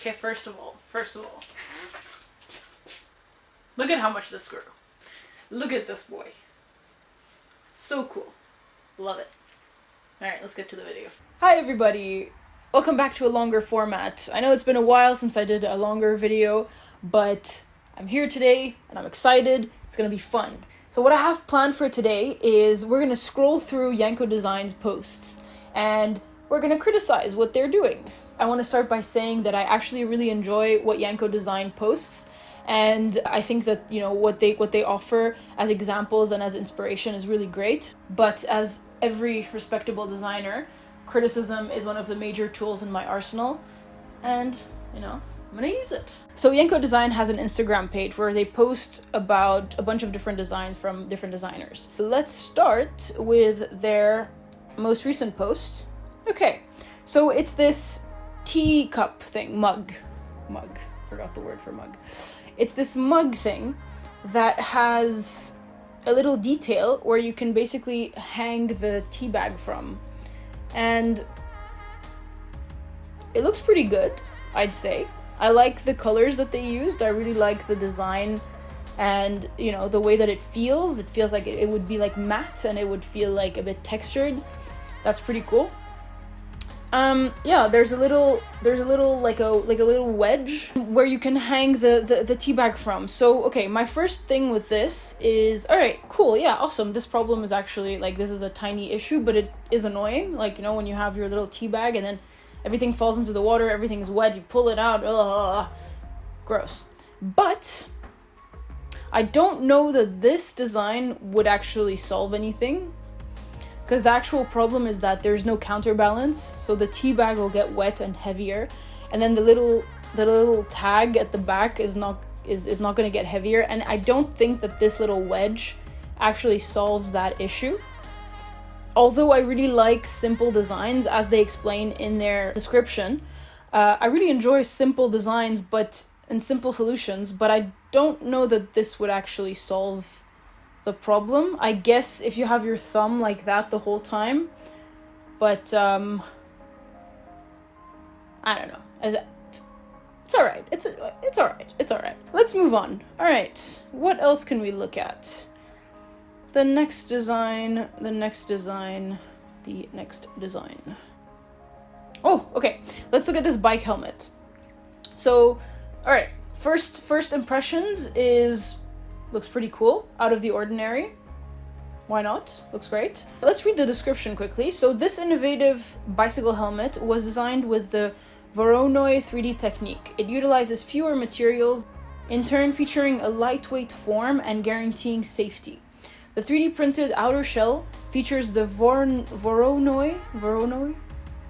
Okay, first of all, look at how much this grew. Look at this boy. So cool. Love it. Alright, let's get to the video. Hi everybody! Welcome back to a longer format. I know it's been a while since I did a longer video, but I'm here today and I'm excited. It's gonna be fun. So what I have planned for today is we're gonna scroll through Yanko Design's posts and we're gonna criticize what they're doing. I want to start by saying that I actually really enjoy what Yanko Design posts, and I think that, you know, what they offer as examples and as inspiration is really great. But as every respectable designer, criticism is one of the major tools in my arsenal, and, you know, I'm gonna use it. So Yanko Design has an Instagram page where they post about a bunch of different designs from different designers. Let's start with their most recent post. Okay, so it's this teacup thing, mug, forgot the word for mug. It's this mug thing that has a little detail where you can basically hang the tea bag from, and it looks pretty good, I'd say. I like the colors that they used. I really like the design and, you know, the way that it feels. It feels like it would be like matte and it would feel like a bit textured. That's pretty cool. Yeah, there's a little like a little wedge where you can hang the tea bag from. So, okay, my first thing with this is, all right, cool, yeah, awesome. This problem is actually, like, this is a tiny issue, but it is annoying. Like, you know, when you have your little tea bag and then everything falls into the water, everything's wet, you pull it out, gross. But I don't know that this design would actually solve anything, because the actual problem is that there's no counterbalance, so the tea bag will get wet and heavier, and then the little tag at the back is not going to get heavier, and I don't think that this little wedge actually solves that issue. Although I really like simple designs, as they explain in their description, I really enjoy simple designs and simple solutions, but I don't know that this would actually solve the problem. I guess if you have your thumb like that the whole time, but I don't know. It's all right. It's all right. Let's move on. All right. What else can we look at? The next design. Oh, okay. Let's look at this bike helmet. So, all right. First impressions is looks pretty cool, out of the ordinary. Why not? Looks great. Let's read the description quickly. So this innovative bicycle helmet was designed with the Voronoi 3D technique. It utilizes fewer materials, in turn featuring a lightweight form and guaranteeing safety. The 3D printed outer shell features the Voronoi? Do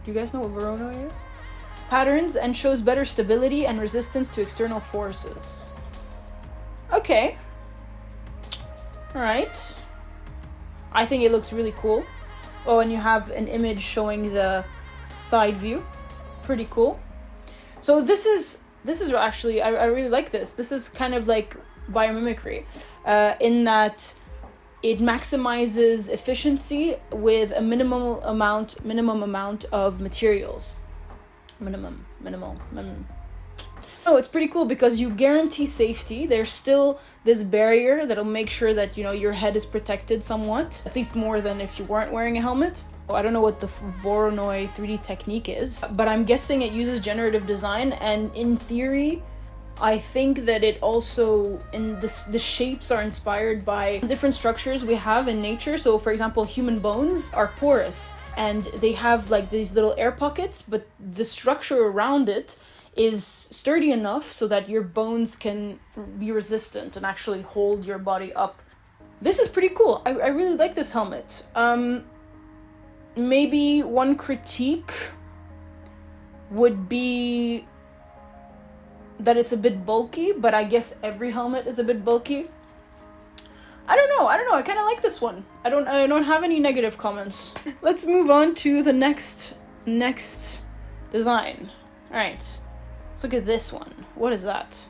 you guys know what Voronoi is? Patterns, and shows better stability and resistance to external forces. Okay. Alright. I think it looks really cool. Oh, and you have an image showing the side view. Pretty cool. So this is actually, I really like this. This is kind of like biomimicry, in that it maximizes efficiency with a minimal amount of materials. Minimal. Oh, it's pretty cool because you guarantee safety. There's still this barrier that'll make sure that, you know, your head is protected somewhat, at least more than if you weren't wearing a helmet. I don't know what the Voronoi 3D technique is, but I'm guessing it uses generative design, and in theory, I think that it also, the shapes are inspired by different structures we have in nature. So, for example, human bones are porous, and they have like these little air pockets, but the structure around it is sturdy enough so that your bones can be resistant and actually hold your body up. This is pretty cool. I really like this helmet. Maybe one critique would be that it's a bit bulky, but I guess every helmet is a bit bulky. I don't know. I kind of like this one. I don't have any negative comments. Let's move on to the next design. All right. Let's look at this one. What is that?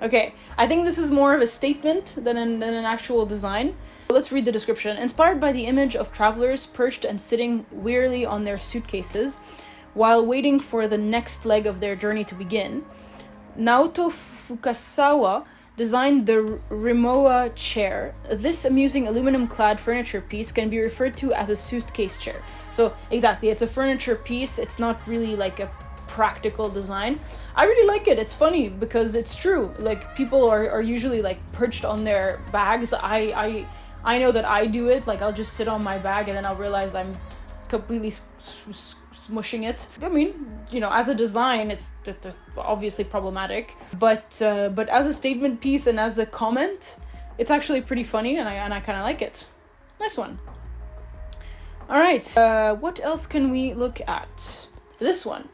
Okay, I think this is more of a statement than an actual design. Let's read the description. Inspired by the image of travelers perched and sitting wearily on their suitcases, while waiting for the next leg of their journey to begin. Naoto Fukasawa designed the Rimowa Chair. This amusing aluminum-clad furniture piece can be referred to as a suitcase chair. So exactly, it's a furniture piece. It's not really like a practical design. I really like it. It's funny because it's true. Like, people are usually like perched on their bags. I know that I do it. Like, I'll just sit on my bag and then I'll realize I'm completely smushing it. I mean, you know, as a design, it's obviously problematic, but as a statement piece and as a comment, it's actually pretty funny, and I kind of like it. Nice one. All right, what else can we look at? This one.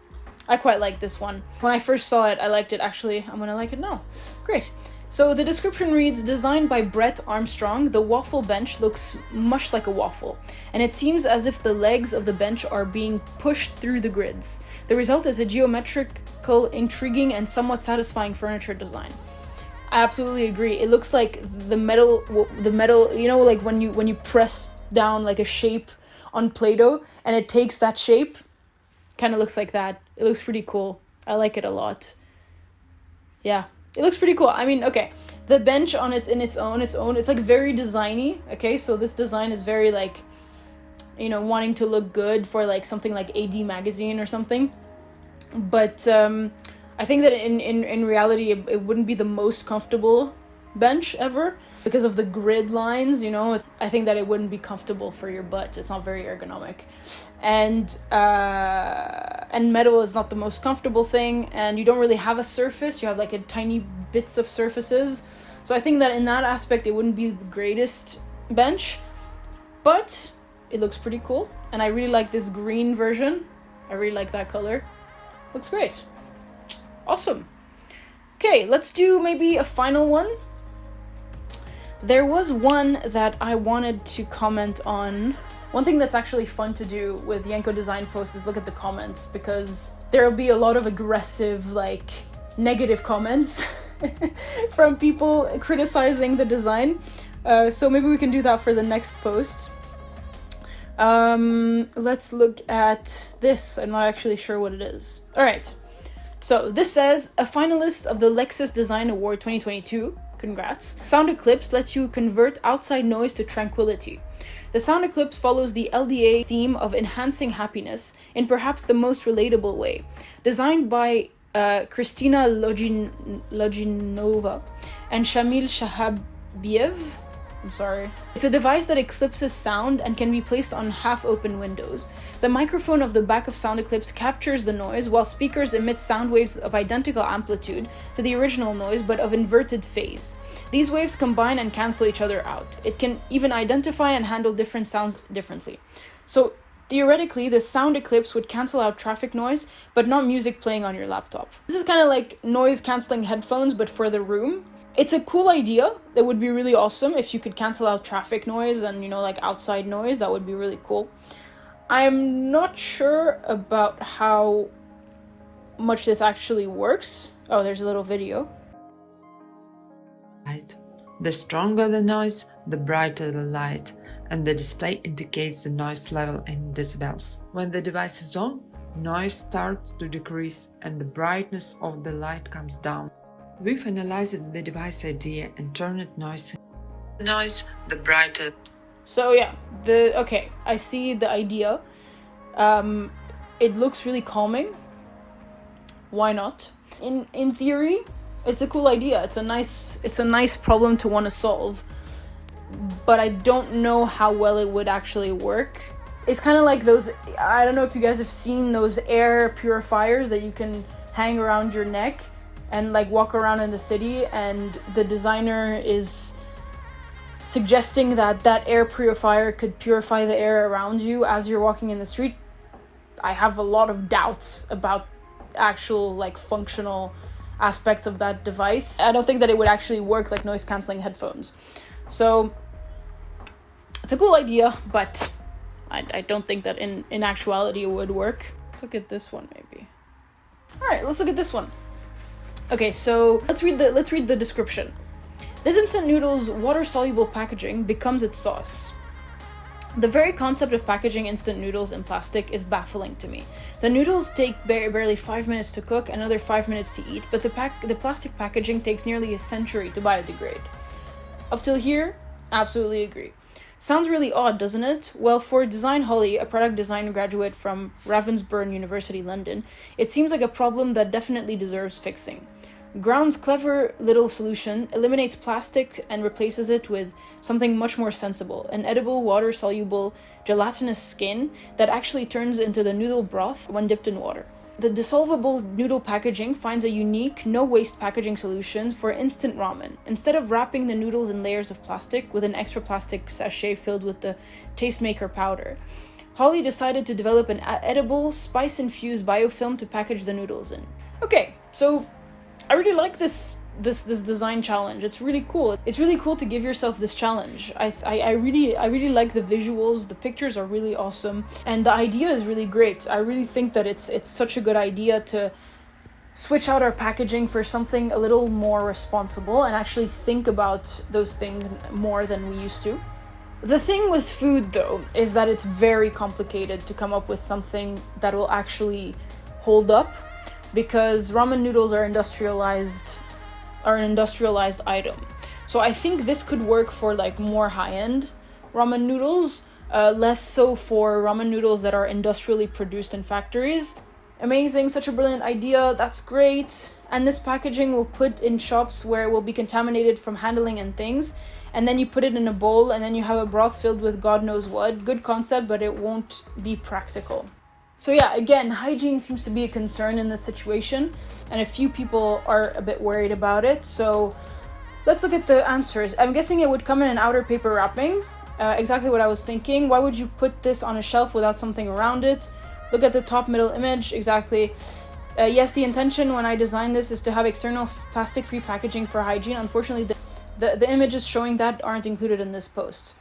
I quite like this one. When I first saw it, I liked it. Actually, I'm gonna like it now. Great. So the description reads, designed by Brett Armstrong, the Waffle Bench looks much like a waffle, and it seems as if the legs of the bench are being pushed through the grids. The result is a geometrical, intriguing, and somewhat satisfying furniture design. I absolutely agree. It looks like the metal, you know, like when you press down like a shape on Play-Doh and it takes that shape, kind of looks like that. It looks pretty cool. I like it a lot. Yeah. It looks pretty cool. I mean, okay, the bench on its own, it's like very designy. Okay, so this design is very like, you know, wanting to look good for like something like AD magazine or something. But I think that in reality, it wouldn't be the most comfortable bench ever because of the grid lines, you know. I think that it wouldn't be comfortable for your butt. It's not very ergonomic, and metal is not the most comfortable thing, and you don't really have a surface. You have like a tiny bits of surfaces, so I think that in that aspect it wouldn't be the greatest bench, but it looks pretty cool, and I really like this green version. I really like that color. Looks great. Awesome. Okay, let's do maybe a final one. There was one that I wanted to comment on. One thing that's actually fun to do with Yanko Design posts is look at the comments, because there will be a lot of aggressive, like, negative comments from people criticizing the design. So maybe we can do that for the next post. Let's look at this. I'm not actually sure what it is. All right. So this says, a finalist of the Lexus Design Award 2022. Congrats. Sound Eclipse lets you convert outside noise to tranquility. The Sound Eclipse follows the LDA theme of enhancing happiness in perhaps the most relatable way. Designed by Kristina Loginova and Shamil Sahabiev. I'm sorry. It's a device that eclipses sound and can be placed on half-open windows. The microphone of the back of Sound Eclipse captures the noise, while speakers emit sound waves of identical amplitude to the original noise but of inverted phase. These waves combine and cancel each other out. It can even identify and handle different sounds differently. So theoretically, the Sound Eclipse would cancel out traffic noise, but not music playing on your laptop. This is kind of like noise-canceling headphones, but for the room. It's a cool idea. That would be really awesome if you could cancel out traffic noise and, you know, like outside noise. That would be really cool. I'm not sure about how much this actually works. Oh, there's a little video. Light. The stronger the noise, the brighter the light, and the display indicates the noise level in decibels. When the device is on, noise starts to decrease and the brightness of the light comes down. We've analyzed the device idea and turned noise, the brighter. So yeah, okay, I see the idea. It looks really calming. Why not? In theory, it's a cool idea. It's a nice problem to want to solve. But I don't know how well it would actually work. It's kind of like those, I don't know if you guys have seen those air purifiers that you can hang around your neck and like walk around in the city, and the designer is suggesting that air purifier could purify the air around you as you're walking in the street. I have a lot of doubts about actual like functional aspects of that device. I don't think that it would actually work like noise cancelling headphones. So it's a cool idea, but I don't think that in actuality it would work. Let's look at this one maybe. All right, let's look at this one. Okay, so let's read the description. This instant noodle's water-soluble packaging becomes its sauce. The very concept of packaging instant noodles in plastic is baffling to me. The noodles take barely 5 minutes to cook, another 5 minutes to eat, but the plastic packaging takes nearly a century to biodegrade. Up till here, absolutely agree. Sounds really odd, doesn't it? Well, for Design Holly, a product design graduate from Ravensbourne University, London, it seems like a problem that definitely deserves fixing. Ground's clever little solution eliminates plastic and replaces it with something much more sensible, an edible, water-soluble, gelatinous skin that actually turns into the noodle broth when dipped in water. The dissolvable noodle packaging finds a unique, no-waste packaging solution for instant ramen. Instead of wrapping the noodles in layers of plastic with an extra plastic sachet filled with the tastemaker powder, Holly decided to develop an edible, spice-infused biofilm to package the noodles in. Okay, so I really like this design challenge. It's really cool. It's really cool to give yourself this challenge. I really like the visuals. The pictures are really awesome, and the idea is really great. I really think that it's such a good idea to switch out our packaging for something a little more responsible and actually think about those things more than we used to. The thing with food, though, is that it's very complicated to come up with something that will actually hold up, because ramen noodles are an industrialized item. So I think this could work for like more high-end ramen noodles, less so for ramen noodles that are industrially produced in factories. Amazing, such a brilliant idea, that's great. And this packaging will put in shops where it will be contaminated from handling and things, and then you put it in a bowl and then you have a broth filled with God knows what. Good concept, but it won't be practical. So yeah, again, hygiene seems to be a concern in this situation, and a few people are a bit worried about it. So let's look at the answers. I'm guessing it would come in an outer paper wrapping. Exactly what I was thinking. Why would you put this on a shelf without something around it? Look at the top middle image. Exactly. Yes, the intention when I designed this is to have external plastic-free packaging for hygiene. Unfortunately, the images showing that aren't included in this post.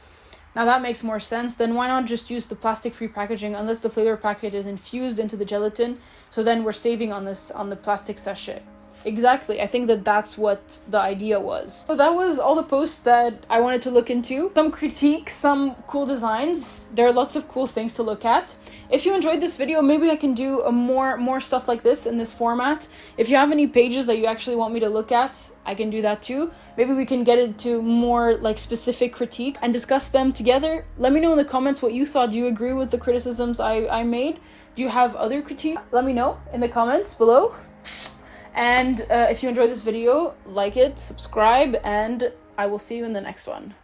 Now that makes more sense. Then why not just use the plastic-free packaging unless the flavor packet is infused into the gelatin? So then we're saving on the plastic sachet. Exactly. I think that's what the idea was. So that was all the posts that I wanted to look into. Some critiques, some cool designs. There are lots of cool things to look at. If you enjoyed this video, maybe I can do a more stuff like this in this format. If you have any pages that you actually want me to look at, I can do that too. Maybe we can get into more like specific critique and discuss them together. Let me know in the comments what you thought. Do you agree with the criticisms I made? Do you have other critique? Let me know in the comments below. And if you enjoyed this video, like it, subscribe, and I will see you in the next one.